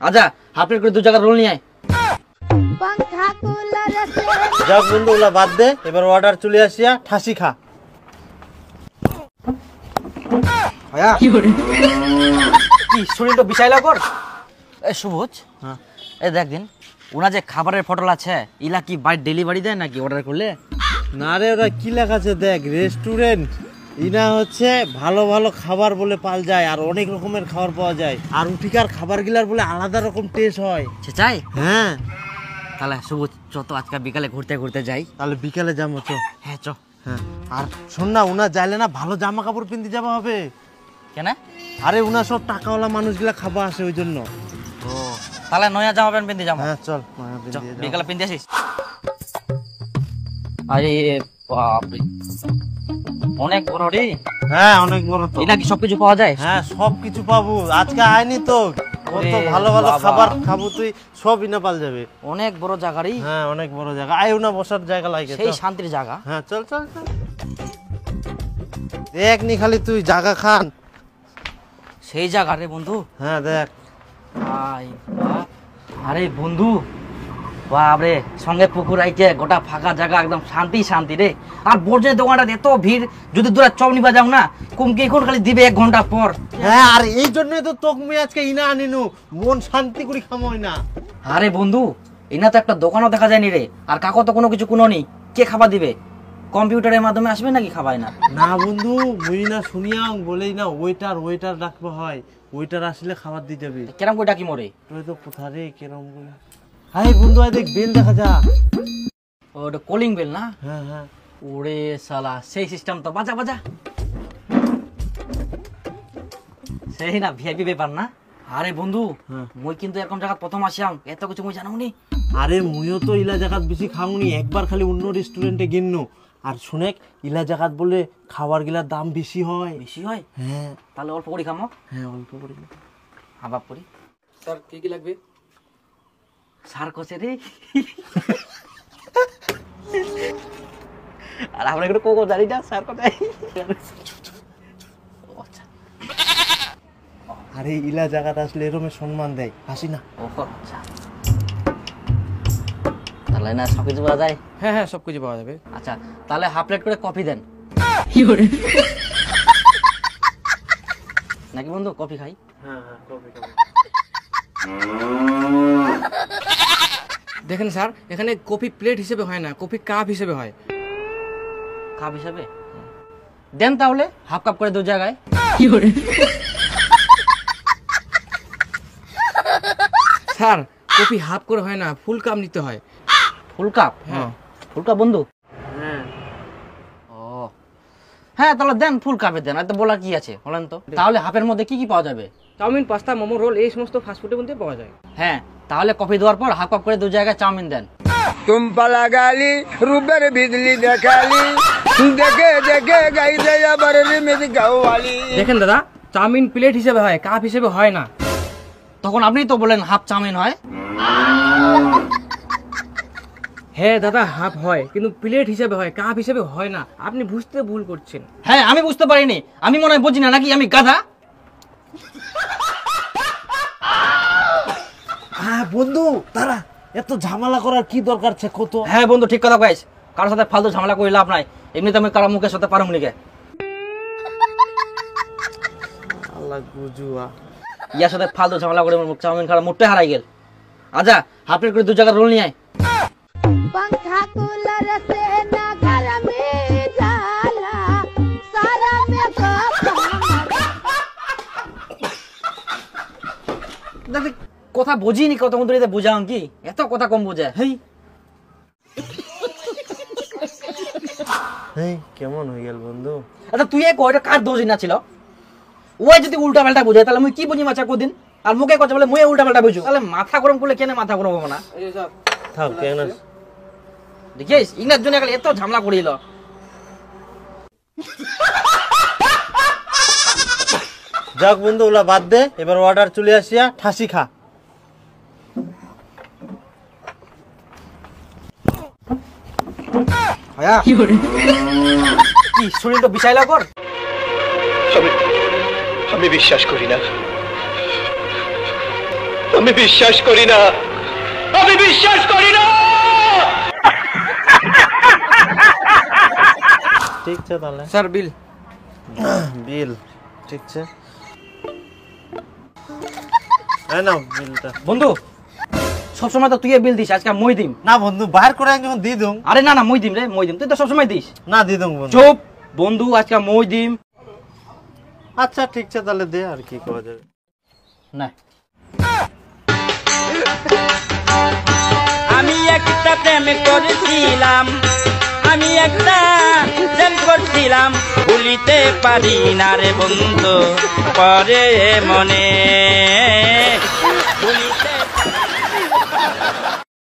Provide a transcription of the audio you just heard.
আচ্ছা half plate করে 2 জায়গার রোল নিয়ে আয়। যাক বন্ধু ওগুলা বাদ দে, এবার অর্ডার চলে আসিয়া ঠাসি খা। কি শরীরটা বিষাইলা কর। এ সবুজ, এই দেখ দিন ওনা যে খাবারের ফটোল আছে ইলা কি বাড়ি ডেলিভারি দেয় নাকি অর্ডার করলে? না রে, ওরা কি লেখা আছে দেখ, রেস্টুরেন্ট। ইনা হচ্ছে ভালো ভালো খাবার বলে পাল যায়, আর অনেক রকমের খাবার পাওয়া যায়, আর উঠিকার খাবার গিলার বলে আলাদা রকম টেস্ট হয়। চাই হ্যাঁ তাহলে সবুজ চ তো আজকে বিকালে ঘুরতে ঘুরতে যাই। তাহলে বিকালে যাবো চ। হ্যাঁ চ। হ্যাঁ আর শোন না, উনা যাইলে না ভালো জামা কাপড় পিনতে যাওয়া হবে। কেন? আরে উনা সব টাকাওয়ালা মানুষগুলা খাবা আসে ওই জন্য। ও তাহলে নয়া জামা প্যান্ট পিনতে যাবো। হ্যাঁ চল বিকালে পিনতে আসিস। আরে বাপরে অনেক বড় রে। হ্যাঁ অনেক বড় তো। এটা কি সবকিছু পাওয়া যায়? হ্যাঁ সবকিছু পাবো, আজকে আয়নি তো কত ভালো ভালো খাবার খাবো, তুই সব ইনা পাল যাবে। অনেক বড় জায়গা রে। হ্যাঁ অনেক বড় জায়গা, আয় উনা বসার জায়গা লাগে, সেই শান্তির জায়গা। হ্যাঁ চল চল চল। দেখ নি খালি তুই জায়গা খান। সেই জায়গা রে বন্ধু। হ্যাঁ দেখ। আরে বন্ধু বাপরে, সঙ্গে পুকুর আইছে, গোটা ফাঁকা জায়গা, একদম শান্তি শান্তি রে। আর বর্জের দোকানটা এত ভিড়, যদি দূরে চপ নিবা যাও না কুমকি এখন খালি দিবে 1 ঘন্টা পর। হ্যাঁ আর এই জন্যই তো তোকে মুই আজকে ইনা আনিনু, মন শান্তি করে খামোই না। আরে বন্ধু ইনা তো একটা দোকানও দেখা যায়নি রে, আর কাকো তো কোনো কিছু কোনো নেই, কে খাবার দিবে? কম্পিউটারের মাধ্যমে আসবে নাকি খাবাই না? না বন্ধু মুই না শুনিয়াও বলেই না, ওয়েটার ডাকবো হয়, ওয়েটার আসলে খাবার দিয়ে যাবে। কেরম করে ডাকি মরে? তুই তো কোথা রে কেরম করে। হাই বন্ধু আয় দেখ বেল দেখা যা। ওটা কলিং বেল না? হ্যাঁ হ্যাঁ। ওরে শালা সেই সিস্টেম তো, বাজা বাজা। সেই না ভিআইপি ব্যাপার না? আরে বন্ধু মুই কিন্তু এরকম জায়গা প্রথম আসিয়াম, এত কিছু মুই জানাও নি। আরে মুইও তো ইলা জায়গাত বেশি খাওনি, একবার খালি অন্য রেস্টুরেন্টে গেন্নো। আর শুনেক ইলা জায়গাত বলে খাবার গিলার দাম বেশি হয়। বেশি হয়? হ্যাঁ তাহলে অল্প করে খামো। হ্যাঁ অল্প করে হাবাব করি। স্যার কি কি লাগবে? স্যার কোসে রে। আর আমরা একটু কোকো জানি না স্যার কোথায়। আরে ইলা জায়গাত আসলে এরকম সম্মান দেয়, হাসি না। আচ্ছা তাহলে না সব কিছু পাওয়া যায়? হ্যাঁ হ্যাঁ সব কিছু পাওয়া যাবে। আচ্ছা তাহলে হাফ প্লেট করে কফি দেন। নাকি বন্ধু কফি খাই? হ্যাঁ হ্যাঁ কফি খাবো। দেখেন স্যার, এখানে কফি প্লেট হিসেবে হয় না, কফি কাপ হিসেবে হয়। কাপ হিসাবে দেন তাহলে হাফ কাপ করে 2 জায়গায়। স্যার কফি হাফ করে হয় না, ফুল কাপ নিতে হয়। ফুল কাপ? হ্যাঁ ফুল কাপ বন্ধু। হ্যাঁ ও হ্যাঁ তাহলে দেন ফুল কাপে দেন, আর তো বলার কি আছে বলেন তো। তাহলে হাফের মধ্যে কি কি পাওয়া যাবে? চাউমিন, পাস্তা, মোমো, রোল, এই সমস্ত ফাস্টফুডের মধ্যে পাওয়া যায়। হ্যাঁ তাহলে কফি দেওয়ার পর হাফ কাপ করে 2 জায়গায় চাউমিন দেন। तुम पला गाली रूबर बिजली देखाली देखे देखे गाई दे बररी मेरी गाँव वाली। দেখেন দাদা, চাউমিন প্লেট হিসেবে হয়, কাপ হিসেবে হয় না। তখন আপনি তো বলেন হাফ চাউমিন হয়। হ্যাঁ দাদা হাফ হয়, কিন্তু প্লেট হিসেবে হয়, কাপ হিসেবে হয় না। আপনি বুঝতে ভুল করছেন। হ্যাঁ আমি বুঝতে পারিনি, আমি মনে হয় বুঝি না নাকি, আমি গাধা? হ্যাঁ বন্ধু তারা এত ঝামেলা করার কি দরকার আছে কত? হ্যাঁ বন্ধু ঠিক কথা কইস, কারোর সাথে ফালতু ঝামেলা করে লাভ নাই। এমনিতে আমি কারো মুখের সাথে পারুম নিকে। আল্লাহ বুঝুয়া ইয়ার সাথে ফালতু ঝামেলা করে মুখ চাউমিন খাওয়া মুটে হারাই গেল। আচ্ছা হাফ প্লেট করে 2 জায়গার রোল নিয়ে আয়। पंखा कूलर से न घर में जाला सारा में দেখ কথা বুঝিনি, কত ধরে বুঝাম কি, এত কথা কম বোঝে। হেই হেই কেমন হয়ে গেল বন্ধু? আচ্ছা তুই এক ওইটা কার দোষ না ছিল? ওই যদি উল্টা পাল্টা বুঝে তাহলে মুই কি বুঝি মাছা কোদিন, আর মুখে কথা বলে মুই উল্টা পাল্টা বুঝু, তাহলে মাথা গরম করলে কেন মাথা গরম হবে না? থাক কেন দেখিস ইংরেজ জন্য এত ঝামেলা করিল। যাক বন্ধু ওগুলা বাদ দে, এবার অর্ডার চলে আসিয়া ঠাসি খা। কি শরীর তো বিষাইলা কর। আমি বিশ্বাস করি না, আমি বিশ্বাস করি না, আমি বিশ্বাস করি না। ঠিক আছে তাহলে স্যার বিল। বিল ঠিক আছে, এই নাও বিলটা। বন্ধু সবসময় তো তুই বিল দিস, আজকে মই দিম। না বন্ধু বাইর করে আমি যখন দিয়ে দুম। আরে না না মই দিম রে, মই দিম, তুই তো সবসময় দিস। না দিয়ে দুম বন্ধু। চুপ বন্ধু, আজকে মই দিম। আচ্ছা ঠিক আছে তাহলে দে, আর কি করা যাবে। না আমি একটা প্রেম করেছিলাম, আমি একটা প্রেম করছিলাম, ভুলিতে পারি না রে বন্ধু, পরে মনে